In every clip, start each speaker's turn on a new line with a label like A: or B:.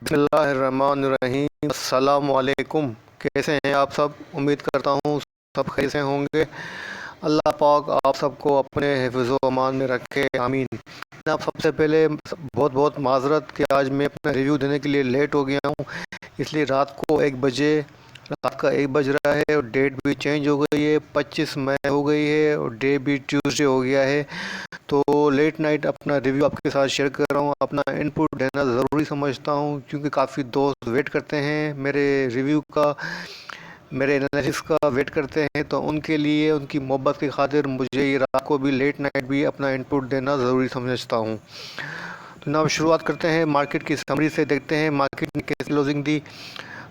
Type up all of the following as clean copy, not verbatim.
A: बिस्मिल्लाहिर्रहमानिर्रहीम। अस्सलाम वालेकुम। कैसे हैं आप सब? उम्मीद करता हूँ सब खैर से होंगे। अल्लाह पाक आप सबको अपने हिफ्ज़ व अमान में रखे, आमीन। जनाब, सबसे पहले बहुत बहुत माज़रत कि आज मैं अपना रिव्यू देने के लिए लेट हो गया हूँ। इसलिए रात का 1 बज रहा है और डेट भी चेंज हो गई है। 25 मई हो गई है और डे भी ट्यूसडे हो गया है। तो लेट नाइट अपना रिव्यू आपके साथ शेयर कर रहा हूँ। अपना इनपुट देना ज़रूरी समझता हूँ क्योंकि काफ़ी दोस्त वेट करते हैं मेरे रिव्यू का, मेरे एनालिसिस का वेट करते हैं। तो उनके लिए, उनकी मोहब्बत की खातिर मुझे ये रात को भी लेट नाइट भी अपना इनपुट देना ज़रूरी समझता हूँ। तो जनाब, शुरुआत करते हैं मार्केट की समरी से। देखते हैं मार्केट ने कैसे क्लोजिंग दी।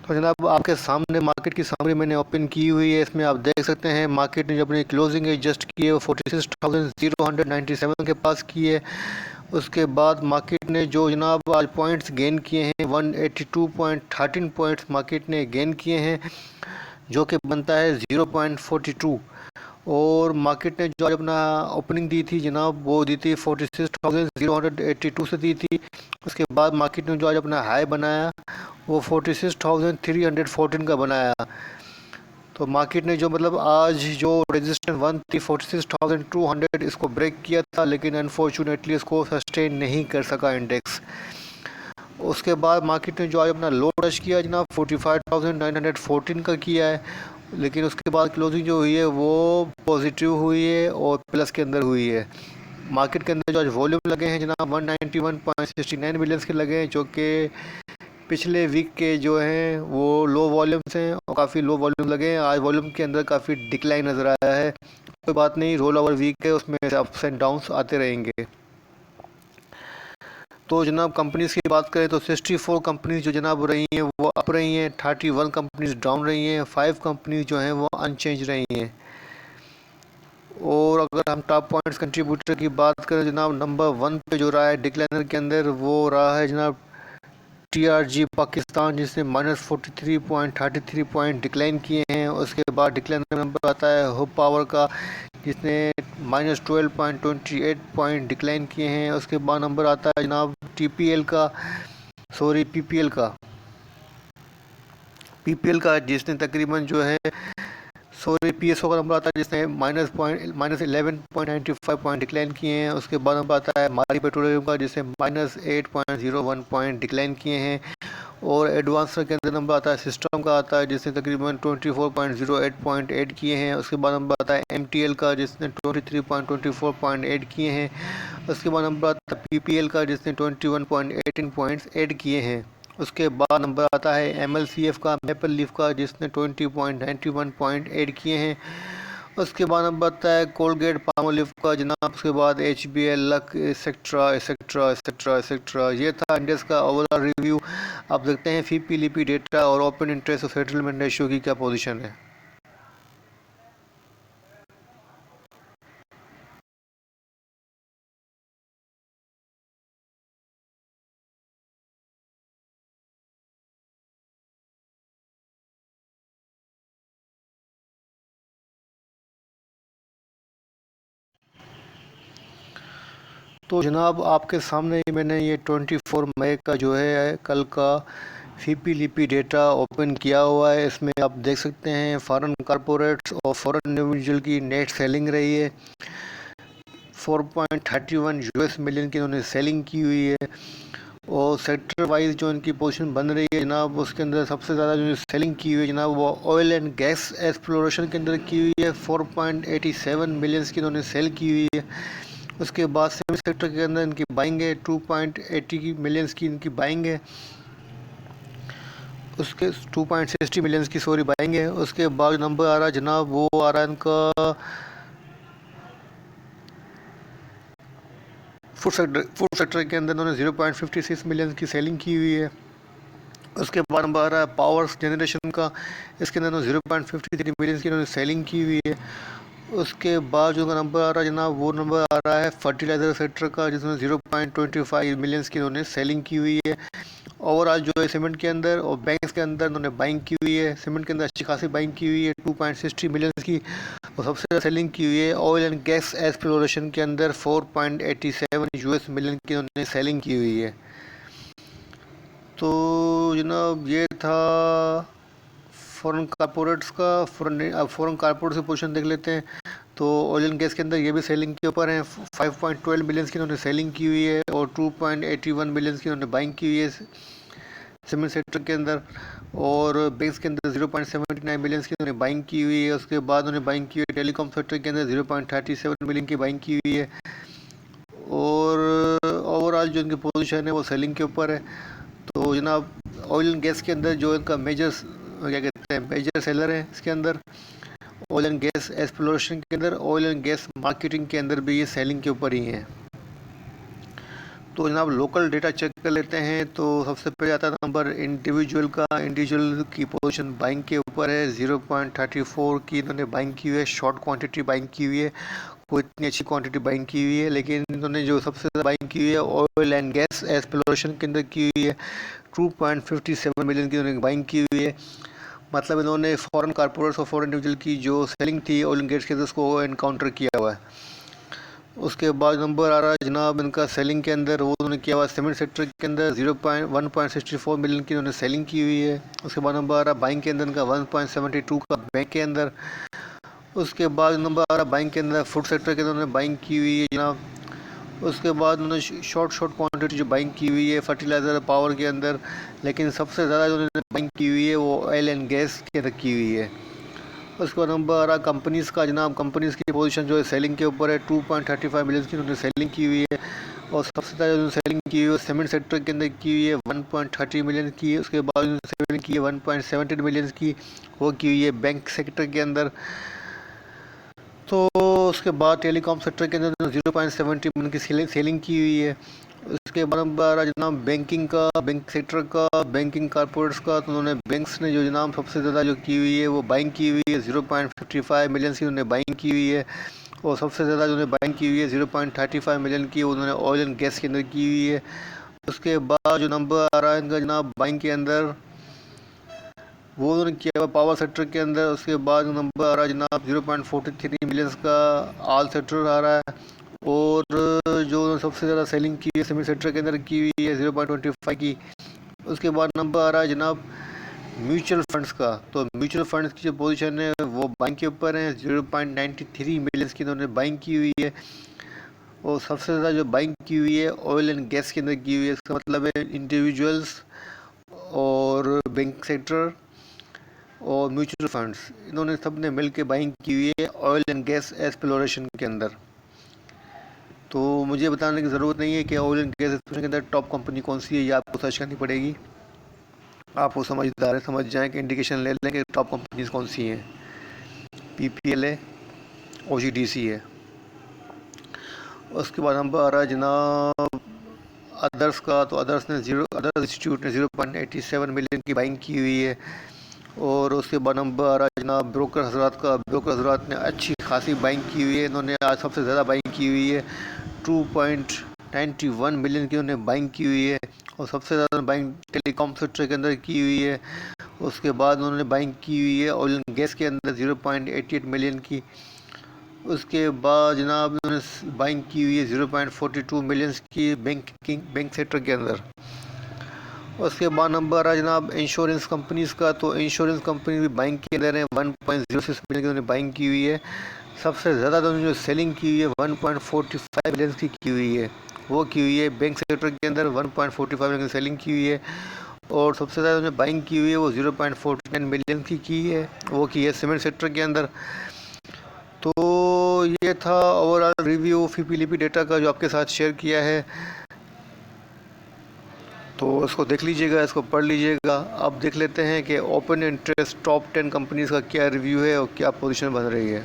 A: तो जनाब, आपके सामने मार्केट की समरी मैंने ओपन की हुई है। इसमें आप देख सकते हैं मार्केट ने जब अपनी क्लोजिंग एडजस्ट की है वो 46,097 के पास की है। उसके बाद मार्केट ने जो जनाब आज पॉइंट्स गेन किए हैं, 182.13 पॉइंट्स मार्केट ने गेन किए हैं, जो कि बनता है 0.42। और मार्केट ने जो आज अपना ओपनिंग दी थी जनाब, वो दी थी 46,082 से दी थी। उसके बाद मार्केट ने जो आज अपना हाई बनाया वो 46,314 का बनाया। तो मार्केट ने जो मतलब आज जो रेजिस्टेंस 1 थी 46,200, इसको ब्रेक किया था, लेकिन अनफॉर्चुनेटली इसको सस्टेन नहीं कर सका इंडेक्स। उसके बाद मार्केट ने जो आज अपना लो टच किया जनाब 45,914 का किया है, लेकिन उसके बाद क्लोजिंग जो हुई है वो पॉजिटिव हुई है और प्लस के अंदर हुई है। मार्केट के अंदर जो आज वॉल्यूम लगे हैं जनाब 191.69 मिलियंस के लगे हैं, जो कि पिछले वीक के जो हैं वो लो वॉल्यूम्स हैं और काफ़ी लो वॉल्यूम लगे हैं। आज वॉल्यूम के अंदर काफ़ी डिक्लाइन नज़र आया है। कोई बात नहीं, रोल ओवर वीक है, उसमें अप्स एंड डाउन्स आते रहेंगे। तो जनाब, कंपनीज़ की बात करें तो 64 कंपनीज जो जनाब रही हैं वो अप रही हैं, 31 कंपनीज डाउन रही हैं, 5 कंपनीज जो हैं वो अनचेंज रही हैं। और अगर हम टॉप पॉइंट्स कंट्रीब्यूटर की बात करें जनाब, नंबर 1 पे जो रहा है डिक्लाइनर के अंदर वो रहा है जनाब TRG पाकिस्तान, जिसने -43.33 पॉइंट डिक्लाइन किए हैं। उसके बाद डिक्लाइनर नंबर आता है हुब पावर का, जिसने -12.28 पॉइंट डिक्लाइन किए हैं। उसके बाद नंबर आता है जनाब TPL का, सॉरी PPL का, जिसने तकरीबन जो है, सॉरी PSO का नंबर आता है, जिसने -11.95 पॉइंट डिक्लाइन किए हैं। उसके बाद नंबर आता है मारी पेट्रोलियम का, जिसने -8.01 पॉइंट डिक्लाइन किए हैं। और एडवांस के अंदर नंबर आता है सिस्टम का, आता है जिसने तकरीबन 24.08 पॉइंट ऐड किए हैं। उसके बाद नंबर आता है MTL का, जिसने 23.24 पॉइंट ऐड किए हैं। उसके बाद नंबर आता है PPL का, जिसने 21.18 पॉइंट्स ऐड किए हैं। उसके बाद नंबर आता है MLCF का, मेपल लीफ का, जिसने 20.91 पॉइंट ऐड किए हैं। उसके बाद नंबर आता है कोलगेट पामोलिव का जनाब। उसके बाद HBL, luck, etcetera etcetera etcetera etcetera. ये था इंडेक्स का ओवरऑल रिव्यू। आप देखते हैं फीपी लिपी डेटा और ओपन इंटरेस्ट और सेटलमेंट रेशियो की क्या पोजीशन है। तो जनाब, आपके सामने ही मैंने ये 24 मई का जो है कल का फीपी लिपी डेटा ओपन किया हुआ है। इसमें आप देख सकते हैं फॉरेन कॉरपोरेट्स और फॉरेन इंडिविजुअल की नेट सेलिंग रही है। 4.31 US मिलियन की इन्होंने सेलिंग की हुई है। और सेक्टर वाइज जो इनकी पोजीशन बन रही है जनाब, उसके अंदर सबसे ज़्यादा जो सेलिंग की हुई है जनाब वो ऑयल एंड गैस एक्सप्लोरेशन के अंदर की हुई है। 4.87 मिलियंस की इन्होंने सेल की हुई है। उसके बाद सेमी सेक्टर के अंदर इनकी बाइंग है, 2.80 मिलियंस की इनकी बाइंग है। उसके 2.60 मिलियंस की सॉरी बाइंग है। उसके बाद नंबर आ रहा है जनाब, वो आ रहा है इनका फूड सेक्टर के अंदर इन्होंने 0.56 मिलियन की सेलिंग की हुई है। उसके बाद नंबर आ रहा है पावर जनरेशन का, इसके अंदर 0.53 मिलियन की इन्होंने सेलिंग की हुई है। उसके बाद जो नंबर आ रहा है जनाब, वो नंबर आ रहा है फर्टिलाइज़र सेक्टर का, जिसमें 0.25 मिलियंस की इन्होंने सेलिंग की हुई है। ओवरऑल जो है सीमेंट के अंदर और बैंक्स के अंदर इन्होंने बाइंग की हुई है। सीमेंट के अंदर अच्छी खासी बाइंग की हुई है 2.60 मिलियन की, और सबसे ज़्यादा सेलिंग की हुई है ऑयल एंड गैस एक्सप्लोरेशन के अंदर 4.87 US मिलियन की उन्होंने सेलिंग की हुई है। तो जनाब ये था फॉरेन कारपोरेट्स का। फॉरेन कारपोरेट से पोजीशन देख लेते हैं। तो ऑयल एंड गैस के अंदर ये भी सेलिंग के ऊपर है। 5.12 बिलियंस की इन्होंने सेलिंग की हुई है और 2.81 बिलियंस की इन्होंने बाइंग की हुई है सीमेंट सेक्टर के अंदर। और बैंक्स के अंदर 0.79 बिलियंस की उन्होंने बाइंग की हुई है। उसके बाद उन्होंने बाइंग की हुई है टेलीकॉम सेक्टर के अंदर 0.37 बिलियन की बाइंग की हुई है। और ओवरऑल जो इनकी पोजीशन है वो सेलिंग के ऊपर है। तो जनाब ऑयल एंड गैस के अंदर जो इनका मेजर क्या कहते हैं मेजर सेलर है इसके अंदर ऑयल एंड गैस एक्सप्लोरेशन के अंदर, ऑयल एंड गैस मार्केटिंग के अंदर भी ये सेलिंग के ऊपर ही है। तो जनाब लोकल डेटा चेक कर लेते हैं। तो सबसे पहले आता है नंबर इंडिविजुअल का। इंडिविजुअल की पोजीशन बाइंग के ऊपर है। 0.34 की इन्होंने बाइंग की हुई है, शॉर्ट क्वांटिटी बाइंग की हुई है। कोई इतनी अच्छी क्वांटिटी बाइंग की हुई है, लेकिन इन्होंने जो सबसे ज़्यादा बाइंग की हुई है ऑयल एंड गैस एक्सप्लोरेशन के अंदर की हुई है। 2.57 मिलियन की इन्होंने बाइंग की हुई है। मतलब इन्होंने फॉरेन कारपोरेट्स और फॉरेन इंडिविजुअल की जो सेलिंग थी ऑयल एंड गैस के अंदर उसको एनकाउंटर किया हुआ है। उसके बाद नंबर आ रहा है जनाब इनका सेलिंग के अंदर, वो उन्होंने किया हुआ सीमेंट सेक्टर के अंदर 1.64 मिलियन की उन्होंने सेलिंग की हुई है। उसके बाद नंबर आ रहा है बाइंग के अंदर इनका 1.72 का बैंक के अंदर। उसके बाद नंबर आ रहा है बाइंग के अंदर फूड सेक्टर के अंदर उन्होंने बाइंग की हुई है जनाब। उसके बाद उन्होंने शॉर्ट क्वांटिटी जो बाइंग की हुई है फर्टिलाइज़र पावर के अंदर, लेकिन सबसे ज़्यादा जो उन्होंने बाइंग की हुई है वो ऑयल एंड गैस के अंदर की हुई है। उसके बाद नंबर आ रहा कंपनीज़ का जनाब। कंपनीज़ की पोजीशन जो है सेलिंग के ऊपर है। 2.35 मिलियन की उन्होंने सेलिंग की हुई है। और सबसे ज़्यादा जो सेलिंग की हुई है सीमेंट सेक्टर के अंदर की हुई है 1.30 मिलियन की। उसके बाद सेलिंग की है 1.17 मिलियन की, वो की हुई है बैंक सेक्टर के अंदर। तो उसके बाद टेलीकॉम सेक्टर के अंदर 0.70 मिलियन की सेलिंग की हुई है। उसके बाद नंबर आ जनाब बैंकिंग का, बैंक सेक्टर का, बैंकिंग कारपोरेट्स का। तो उन्होंने बैंक्स ने जो जनाब सबसे ज़्यादा जो की हुई है वो बाइंग की हुई है। 0.55 मिलियन की उन्होंने बाइंग की हुई है। और सबसे ज़्यादा जो उन्होंने बाइंग की हुई है 0.35 मिलियन की उन्होंने ऑयल एंड गैस के अंदर की हुई है। उसके बाद जो नंबर आ रहा है इनका जनाब बाइंग के अंदर वो उन्होंने किया हुआ पावर सेक्टर के अंदर। उसके बाद नंबर आ रहा है जनाब 0.43 मिलियंस का आल सेक्टर आ रहा है। और जो सबसे ज़्यादा सेलिंग की है सीमेंट सेक्टर के अंदर की हुई है 0.25 की। उसके बाद नंबर आ रहा है जनाब म्यूचुअल फंड्स का। तो म्यूचुअल फंड्स की जो पोजीशन है वो बाइंग के ऊपर है। 0.93 मिलियंस की इन्होंने बाइंग की हुई है। और सबसे ज़्यादा जो बाइंग की हुई है ऑयल एंड गैस के अंदर की हुई है। इसका मतलब है इंडिविजुअल्स और बैंक सेक्टर और म्यूचुअल फंड्स इन्होंने सब ने मिल के बाइंग की हुई है ऑयल एंड गैस एक्सप्लोरेशन के अंदर। तो मुझे बताने की ज़रूरत नहीं है कि ऑयल एंड गैस एक्सप्लोरेशन के अंदर टॉप कंपनी कौन सी है, ये आपको सर्च करनी पड़ेगी। आप वो समझदार है, समझ जाएं कि इंडिकेशन ले लें कि टॉप कंपनीज कौन सी हैं। PPL है, OGDC है। उसके बाद नंबर आ रहा है जनाब अदर्स का। तो अदर्स इंस्टीट्यूट ने 0.87 मिलियन की बाइंग की हुई है। और उसके बाद नंबर आ रहा है जनाब ब्रोकर हजरात का। ब्रोकर हजरात ने अच्छी खासी बाइंग की हुई है। इन्होंने आज सबसे ज़्यादा बाइंग की हुई है 2.91 मिलियन की उन्होंने बाइंग की हुई है। और सबसे ज़्यादा बाइंग टेलीकॉम सेक्टर के अंदर की हुई है। उसके बाद उन्होंने बाइंग की हुई है ऑयल एंड गैस के अंदर 0.88 मिलियन की। उसके बाद जनाब उन्होंने बाइंग की हुई है 0.42 मिलियंस की बैंक सेक्टर के अंदर। उसके बाद नंबर आ जनाब इंश्योरेंस कंपनीज़ का। तो इंश्योरेंस कंपनी भी बाइंग के अंदर है। 1.06 मिलियन की उन्होंने बाइंग की हुई है। सबसे ज़्यादा उन्होंने जो सेलिंग की हुई है 1.45 मिलियन की हुई है, वो की हुई है बैंक सेक्टर के अंदर। 1.45 मिलियन की सेलिंग की हुई है। और सबसे ज़्यादा उन्होंने बाइंग की हुई है वो 0.49 मिलियन की है, वो की है सीमेंट सेक्टर के अंदर। तो ये था ओवरऑल रिव्यू फीपीलीपी डेटा का जो आपके साथ शेयर किया है। तो इसको देख लीजिएगा, इसको पढ़ लीजिएगा। अब देख लेते हैं कि ओपन इंटरेस्ट टॉप 10 कंपनीज़ का क्या रिव्यू है और क्या पोजीशन बन रही है।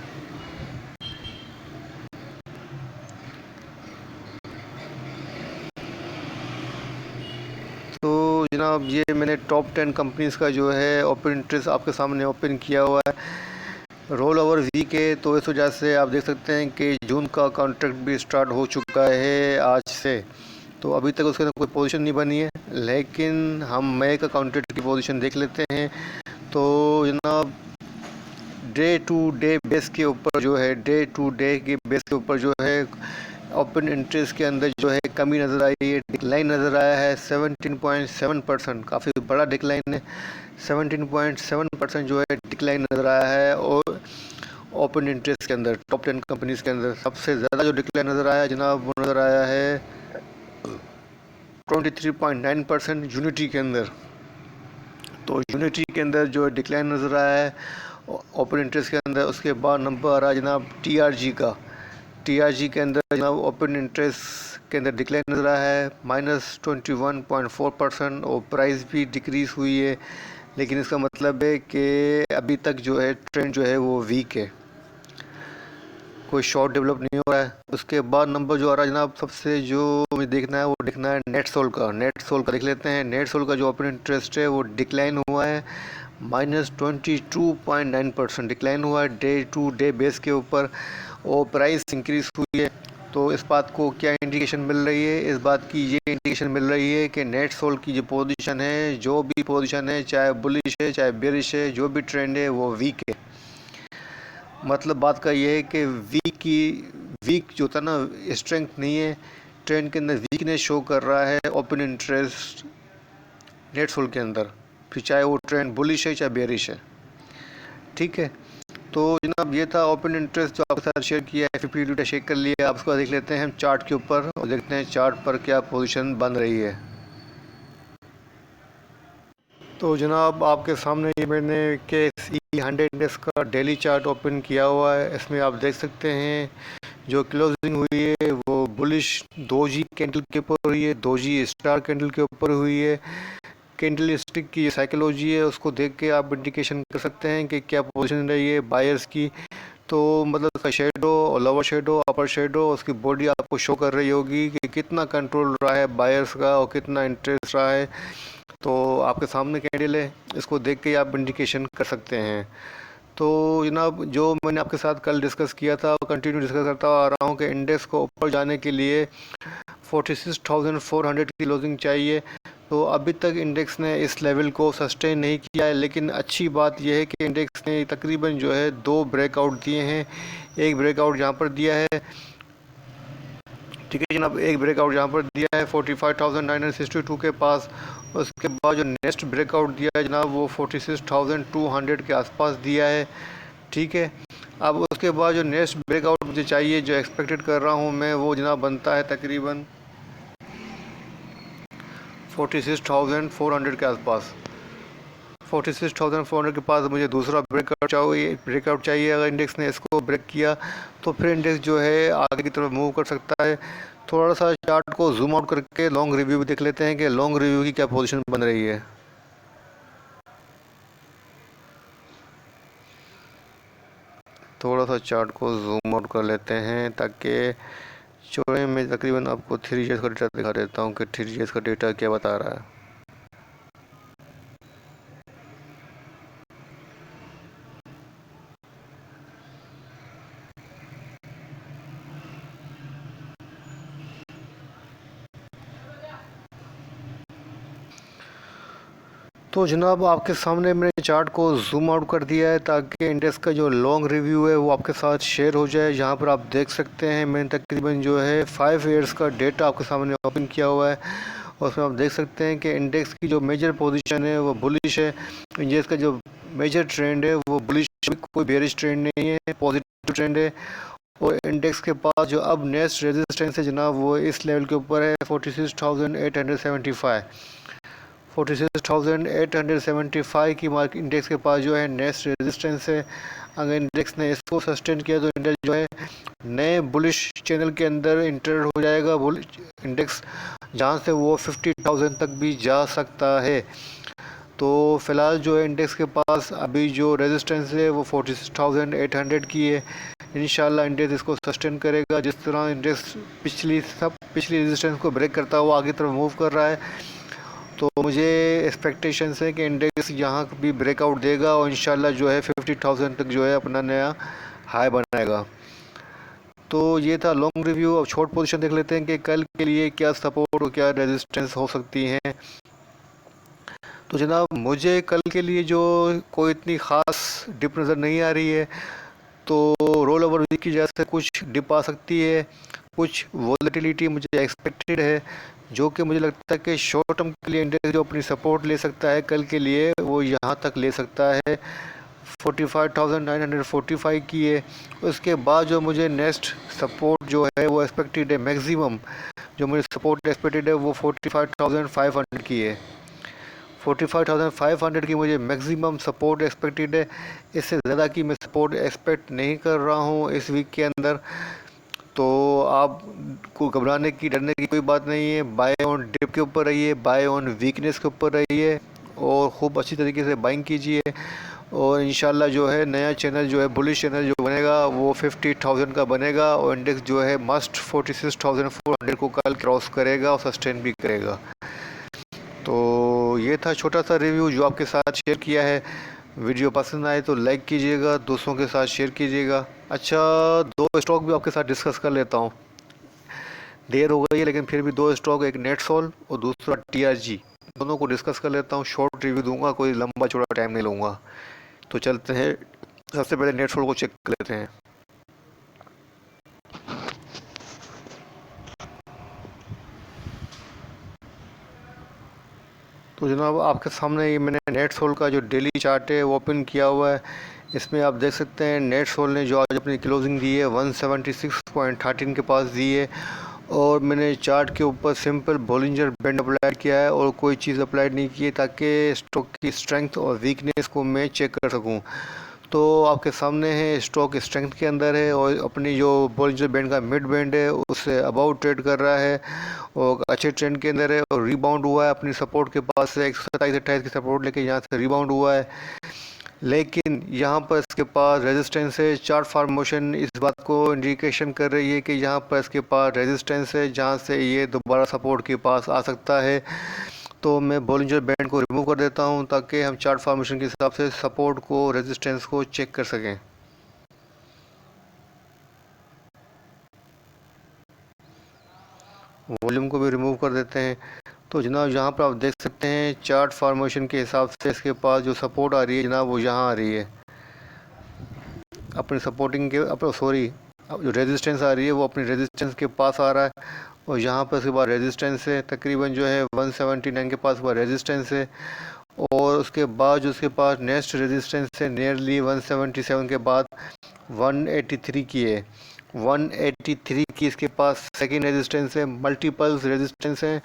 A: तो जनाब ये मैंने टॉप 10 कंपनीज़ का जो है ओपन इंटरेस्ट आपके सामने ओपन किया हुआ है। रोल ओवर वीक है, तो इस वजह से आप देख सकते हैं कि जून का कॉन्ट्रैक्ट भी स्टार्ट हो चुका है आज से। तो अभी तक उसके अंदर कोई पोजीशन नहीं बनी है, लेकिन हम मई का कॉन्ट्रैक्ट की पोजीशन देख लेते हैं। तो जनाब डे टू डे बेस के ऊपर जो है ओपन इंटरेस्ट के अंदर जो है कमी नज़र आई है, डिक्लाइन नज़र आया है 17.7%, काफ़ी बड़ा डिक्लाइन है। 17.7% जो है डिक्लाइन नज़र आया है। और ओपन इंटरेस्ट के अंदर टॉप 10 कंपनीज़ के अंदर सबसे ज़्यादा जो डिक्लाइन नज़र आया है जनाब, वो नज़र आया है 23.9% यूनिटी के अंदर। तो यूनिटी के अंदर जो डिक्लाइन नज़र आया है ओपन इंटरेस्ट के अंदर। उसके बाद नंबर आ रहा है जनाब टीआरजी का। टीआरजी के अंदर जनाब ओपन इंटरेस्ट के अंदर डिक्लाइन नज़र आया है -21.4%, और प्राइस भी डिक्रीज़ हुई है। लेकिन इसका मतलब है कि अभी तक जो है ट्रेंड जो है वो वीक है, कोई शॉर्ट डेवलप नहीं हो रहा है। उसके बाद नंबर जो आ रहा है जनाब, सबसे जो मुझे देखना है वो देखना है नेट सोल का। नेट सोल का देख लेते हैं। नेट सोल का जो ओपन इंटरेस्ट है वो डिक्लाइन हुआ है -22.9% डिक्लाइन हुआ है डे टू डे बेस के ऊपर, और प्राइस इंक्रीज़ हुई है। तो इस बात को क्या इंडिकेशन मिल रही है? इस बात की ये इंडिकेशन मिल रही है कि नेट सोल की जो पोजीशन है, जो भी पोजीशन है, चाहे बुलिश है चाहे बेरिश है, जो भी ट्रेंड है वो वीक है। मतलब बात का ये है कि वीक जो था ना, स्ट्रेंथ नहीं है, ट्रेंड के अंदर वीकनेस शो कर रहा है ओपन इंटरेस्ट नेट सोल के अंदर, फिर चाहे वो ट्रेंड बुलिश है चाहे बेरिश है। ठीक है, तो जनाब ये था ओपन इंटरेस्ट जो आपके साथ शेयर किया है। 50 डेटा शेक कर लिया। आप उसको देख लेते हैं हम चार्ट के ऊपर, और देखते हैं चार्ट पर क्या पोजीशन बन रही है। तो जनाब आपके सामने ये मैंने KSE 100 इंडेक्स का डेली चार्ट ओपन किया हुआ है। इसमें आप देख सकते हैं जो क्लोजिंग हुई है वो बुलिश दोजी कैंडल के ऊपर हुई है, दोजी स्टार कैंडल के ऊपर हुई है। कैंडल स्टिक की साइकोलॉजी है, उसको देख के आप इंडिकेशन कर सकते हैं कि क्या पोजीशन रही है बायर्स की। तो मतलब उसका शेडो और लोअर शेडो, अपर शेडो, उसकी बॉडी आपको शो कर रही होगी कि कितना कंट्रोल रहा है बायर्स का और कितना इंटरेस्ट रहा है। तो आपके सामने कैंडल है, इसको देख के आप इंडिकेशन कर सकते हैं। तो जनाब जो मैंने आपके साथ कल डिस्कस किया था और कंटिन्यू डिस्कस करता आ रहा हूँ कि इंडेक्स को ऊपर जाने के लिए 46,400 की क्लोजिंग चाहिए। तो अभी तक इंडेक्स ने इस लेवल को सस्टेन नहीं किया है, लेकिन अच्छी बात यह है कि इंडेक्स ने तकरीबन जो है 2 ब्रेकआउट दिए हैं। एक ब्रेकआउट यहाँ पर दिया है, ठीक है जनाब, एक ब्रेकआउट यहाँ पर दिया है 45,962 के पास। उसके बाद जो नेक्स्ट ब्रेकआउट दिया है जनाब वो 46,200 के आसपास दिया है। ठीक है, अब उसके बाद जो नेक्स्ट ब्रेकआउट मुझे चाहिए, जो एक्सपेक्टेड कर रहा हूँ मैं, वो जनाब बनता है तकरीबन 46,400 के आसपास। 46,400 के पास मुझे दूसरा ब्रेकआउट चाहिए। अगर इंडेक्स ने इसको ब्रेक किया तो फिर इंडेक्स जो है आगे की तरफ मूव कर सकता है। थोड़ा सा चार्ट को जूम आउट करके लॉन्ग रिव्यू भी देख लेते हैं कि लॉन्ग रिव्यू की क्या पोजीशन बन रही है। थोड़ा सा चार्ट को जूम आउट कर लेते हैं ताकि चौड़े में तकरीबन आपको 3 डेज का डेटा दिखा देता हूँ कि 3 डेज का डेटा क्या बता रहा है। तो जनाब आपके सामने मैंने चार्ट को जूम आउट कर दिया है ताकि इंडेक्स का जो लॉन्ग रिव्यू है वो आपके साथ शेयर हो जाए। यहाँ पर आप देख सकते हैं मैंने तकरीबन जो है 5 ईयर्स का डेटा आपके सामने ओपन किया हुआ है, और उसमें आप देख सकते हैं कि इंडेक्स की जो मेजर पोजीशन है वो बुलिश है। इंडेक्स का जो मेजर ट्रेंड है वो बुलिश, कोई बेरिश ट्रेंड नहीं है, पॉजिटिव ट्रेंड है। और इंडेक्स के पास जो अब नेक्स्ट रेजिस्टेंस है जनाब वो इस लेवल के ऊपर है 46,875। 46,875 की मार्क इंडेक्स के पास जो है नेक्स्ट रेजिस्टेंस है। अगर इंडेक्स ने इसको सस्टेन किया तो इंडेक्स जो है नए बुलिश चैनल के अंदर इंटर हो जाएगा। इंडेक्स जहां से वो 50,000 तक भी जा सकता है। तो फ़िलहाल जो है इंडेक्स के पास अभी जो रेजिस्टेंस है वो 46,800 की है। इंशाल्लाह इंडेक्स इसको सस्टेन करेगा। जिस तरह इंडेक्स पिछली रेजिस्टेंस को ब्रेक करता हुआ आगे तरफ मूव कर रहा है, तो मुझे एक्सपेक्टेशंस है कि इंडेक्स यहाँ भी ब्रेकआउट देगा और इंशाल्लाह जो है 50,000 तक जो है अपना नया हाई बनाएगा। तो ये था लॉन्ग रिव्यू। अब शॉर्ट पोजीशन देख लेते हैं कि कल के लिए क्या सपोर्ट और क्या रेजिस्टेंस हो सकती हैं। तो जनाब मुझे कल के लिए जो कोई इतनी ख़ास डिप नज़र नहीं आ रही है। तो रोल ओवर वीक की वजह से कुछ डिप आ सकती है, कुछ वॉलेटिलिटी मुझे एक्सपेक्टेड है, जो कि मुझे लगता है कि शॉर्ट टर्म के लिए इंडेक्स जो अपनी सपोर्ट ले सकता है कल के लिए, वो यहाँ तक ले सकता है 45,945 की है। उसके बाद जो मुझे नेक्स्ट सपोर्ट जो है वो एक्सपेक्टेड है, मैक्सिमम जो मुझे सपोर्ट एक्सपेक्टेड है वो 45,500 की है। 45,500 की मुझे मैक्सिमम सपोर्ट एक्सपेक्टेड है। इससे ज़्यादा की मैं सपोर्ट एक्सपेक्ट नहीं कर रहा हूँ इस वीक के अंदर। तो आप को घबराने की, डरने की कोई बात नहीं है। बाय ऑन डिप के ऊपर रहिए, बाय ऑन वीकनेस के ऊपर रहिए और खूब अच्छी तरीके से बाइंग कीजिए। और इंशाल्लाह जो है नया चैनल जो है, बुलिश चैनल जो बनेगा वो 50,000 का बनेगा और इंडेक्स जो है मस्ट 46,400 को कल क्रॉस करेगा और सस्टेन भी करेगा। तो ये था छोटा सा रिव्यू जो आपके साथ शेयर किया है। वीडियो पसंद आए तो लाइक कीजिएगा, दोस्तों के साथ शेयर कीजिएगा। अच्छा, दो स्टॉक भी आपके साथ डिस्कस कर लेता हूँ। देर हो गई है लेकिन फिर भी दो स्टॉक, एक नेटसोल और दूसरा टीआरजी, दोनों को डिस्कस कर लेता हूँ। शॉर्ट रिव्यू दूंगा, कोई लंबा चौड़ा टाइम नहीं लूँगा। तो चलते हैं, सबसे पहले नेटसोल को चेक कर लेते हैं। तो जनाब आपके सामने ये मैंने नेटसोल का जो डेली चार्ट है वो ओपन किया हुआ है। इसमें आप देख सकते हैं नेटसोल ने जो आज अपनी क्लोजिंग दी है 176.13 के पास दी है और मैंने चार्ट के ऊपर सिंपल बॉलिंजर बैंड अप्लाई किया है और कोई चीज़ अप्लाई नहीं की है ताकि स्टॉक की स्ट्रेंथ और वीकनेस को मैं चेक कर सकूं। तो आपके सामने है स्टॉक स्ट्रेंथ के अंदर है और अपनी जो बॉलिंजर बैंड का मिड बैंड है उससे अबाउट ट्रेड कर रहा है और अच्छे ट्रेंड के अंदर है और रिबाउंड हुआ है अपनी सपोर्ट के पास से। 127-28 की सपोर्ट लेके यहाँ से रिबाउंड हुआ है, लेकिन यहाँ पर इसके पास रेजिस्टेंस है। चार्ट फॉर्मेशन इस बात को इंडिकेशन कर रही है कि यहाँ पर इसके पास रेजिस्टेंस है जहाँ से ये दोबारा सपोर्ट के पास आ सकता है। तो मैं बॉलिंजर बैंड को रिमूव कर देता हूँ ताकि हम चार्ट फॉर्मेशन के हिसाब से सपोर्ट को, रेजिस्टेंस को चेक कर सकें। वॉल्यूम को भी रिमूव कर देते हैं। तो जनाब यहाँ पर आप देख सकते हैं चार्ट फॉर्मेशन के हिसाब से इसके पास जो सपोर्ट आ रही है जनाब वो यहाँ आ रही है अपनी सपोर्टिंग के, अपने सॉरी जो रेजिस्टेंस आ रही है वो अपनी रेजिस्टेंस के पास आ रहा है और यहाँ पर उसके बाद रेजिस्टेंस है तकरीबन जो है 179 के पास वह रेजिस्टेंस है और उसके बाद जो उसके पास नेक्स्ट रेजिस्टेंस है नियरली 177 के बाद 183 की है। 183 की इसके पास सेकेंड रेजिस्टेंस है, मल्टीपल्स रेजिस्टेंस है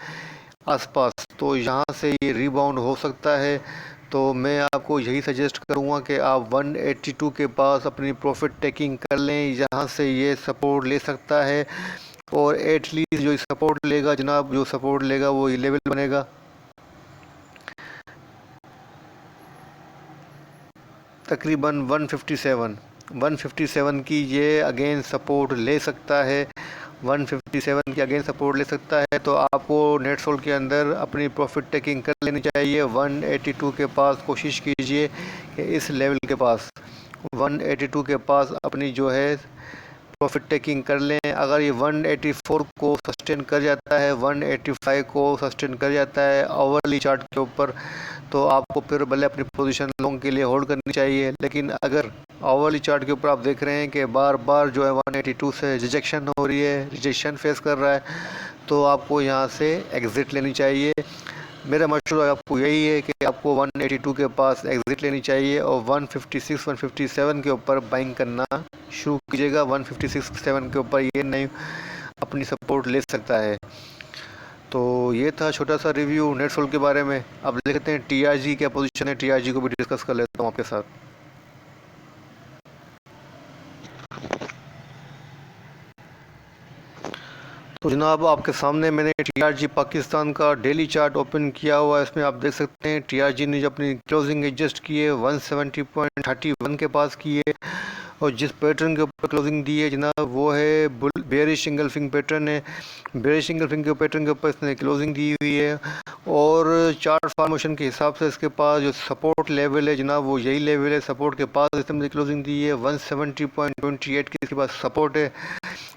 A: आसपास। तो यहाँ से ये रिबाउंड हो सकता है। तो मैं आपको यही सजेस्ट करूँगा कि आप 182 के पास अपनी प्रॉफिट टेकिंग कर लें, यहाँ से ये सपोर्ट ले सकता है और एटलीस्ट जो सपोर्ट लेगा जनाब, जो सपोर्ट लेगा वो ये लेवल बनेगा तकरीबन 157 की ये अगेन सपोर्ट ले सकता है। 157 के अगेन सपोर्ट ले सकता है। तो आपको नेटसोल के अंदर अपनी प्रॉफिट टेकिंग कर लेनी चाहिए। 182 के पास कोशिश कीजिए कि इस लेवल के पास 182 के पास अपनी जो है प्रॉफिट टेकिंग कर लें। अगर ये 184 को सस्टेन कर जाता है, 185 को सस्टेन कर जाता है ओवरली चार्ट के ऊपर, तो आपको फिर भले अपनी पोजीशन लॉन्ग के लिए होल्ड करनी चाहिए। लेकिन अगर ओवरली चार्ट के ऊपर आप देख रहे हैं कि बार बार जो है 182 से रिजेक्शन हो रही है, रिजेक्शन फेस कर रहा है, तो आपको यहाँ से एग्ज़िट लेनी चाहिए। मेरा मशवरा आपको यही है कि आपको 182 के पास एग्ज़िट लेनी चाहिए और 156 157 के ऊपर बाइंग करना शुरू कीजिएगा। 156-7 के ऊपर ये नहीं अपनी सपोर्ट ले सकता है। तो ये था छोटा सा रिव्यू नेटसोल के बारे में। अब देखते हैं टीआरजी क्या पोजीशन है, टीआरजी को भी डिस्कस कर लेता हूँ आपके साथ। तो जनाब आपके सामने मैंने टीआरजी पाकिस्तान का डेली चार्ट ओपन किया हुआ है। इसमें आप देख सकते हैं टीआरजी ने जो अपनी क्लोजिंग एडजस्ट की है 170.31 के पास की है और जिस पैटर्न के ऊपर क्लोजिंग दी है जनाब वो है बेयरिश इंगल्फिंग पैटर्न है। बेयरिश इंगल्फिंग के पैटर्न के ऊपर इसने क्लोजिंग दी हुई है और चार्ट फॉर्मेशन के हिसाब से इसके पास जो सपोर्ट लेवल है जनाब वो यही लेवल है। सपोर्ट के पास इसने क्लोजिंग दी है 170.28 की इसके पास सपोर्ट है।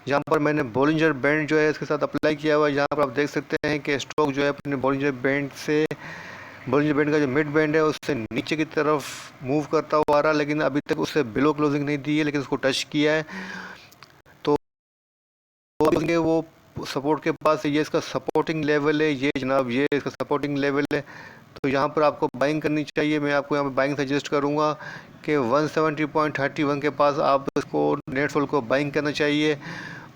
A: यहाँ पर मैंने बॉलिंजर बैंड जो है इसके साथ अप्लाई किया हुआ है। यहाँ पर आप देख सकते हैं कि स्टॉक जो है अपने बॉलिंजर बैंड से बोलिंजर बैंड का जो मिड बैंड है उससे नीचे की तरफ मूव करता हुआ आ रहा है, लेकिन अभी तक उससे बिलो क्लोजिंग नहीं दी है, लेकिन उसको टच किया है। तो वो सपोर्ट के पास है, ये इसका सपोर्टिंग लेवल है, ये जनाब ये इसका सपोर्टिंग लेवल है। तो यहाँ पर आपको बाइंग करनी चाहिए। मैं आपको यहाँ पर बाइंग सजेस्ट करूँगा कि 170.31 के पास आप इसको नेट सोल को बाइंग करना चाहिए।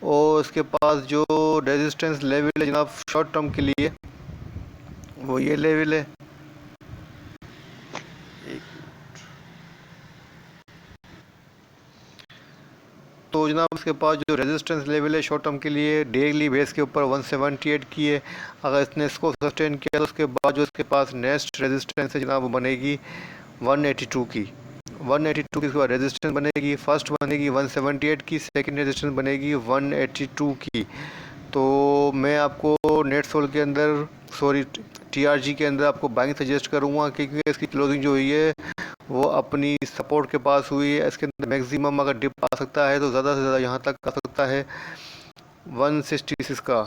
A: और उसके पास जो रेजिस्टेंस लेवल है जनाब शॉर्ट टर्म के लिए, वो ये लेवल है। तो जनाब उसके पास जो रेजिस्टेंस लेवल है शॉर्ट टर्म के लिए डेली बेस के ऊपर 178 की है। अगर इसने इसको सस्टेन किया तो उसके बाद जो इसके पास नेक्स्ट रेजिस्टेंस है जनाब वो बनेगी 182 की। 182 की उसके बाद रेजिस्टेंस बनेगी, फर्स्ट बनेगी 178 की, सेकंड रेजिस्टेंस बनेगी 182 की। तो मैं आपको नेट सोल के अंदर सॉरी टीआरजी के अंदर आपको बाइंग सजेस्ट करूँगा, क्योंकि इसकी क्लोजिंग जो हुई है वो अपनी सपोर्ट के पास हुई है। इसके अंदर मैक्सिमम अगर डिप आ सकता है तो ज़्यादा से ज़्यादा यहाँ तक आ सकता है 166 का।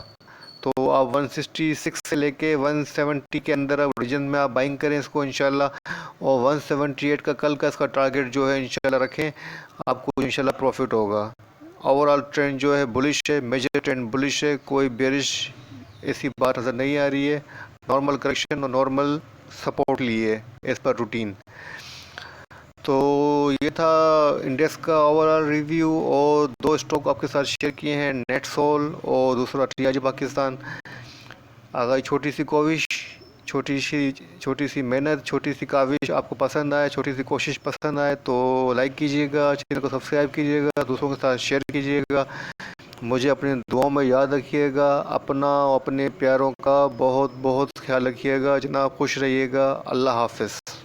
A: तो आप 166 से लेके 170 के अंदर अब रीजन में आप बाइंग करें इसको इंशाल्लाह। और 178 का कल का इसका टारगेट जो है इंशाल्लाह रखें, आपको इंशाल्लाह प्रॉफिट होगा। ओवरऑल ट्रेंड जो है बुलिश है, मेजर ट्रेंड बुलिश है, कोई बेरिश ऐसी बात नज़र नहीं आ रही है। नॉर्मल करेक्शन और नॉर्मल सपोर्ट लिए एज़ पर रूटीन। तो ये था इंडेक्स का ओवरऑल रिव्यू, और दो स्टॉक आपके साथ शेयर किए हैं, नेट सोल और दूसरा टीआरजी पाकिस्तान। अगर छोटी सी कोशिश, छोटी सी मेहनत, छोटी सी काविश आपको पसंद आए, छोटी सी कोशिश पसंद आए तो लाइक कीजिएगा, चैनल को सब्सक्राइब कीजिएगा, दूसरों के साथ शेयर कीजिएगा। मुझे अपनी दुआओं में याद रखिएगा। अपना और अपने प्यारों का बहुत बहुत ख्याल रखिएगा जनाब। खुश रहिएगा। अल्लाह हाफ़िज़।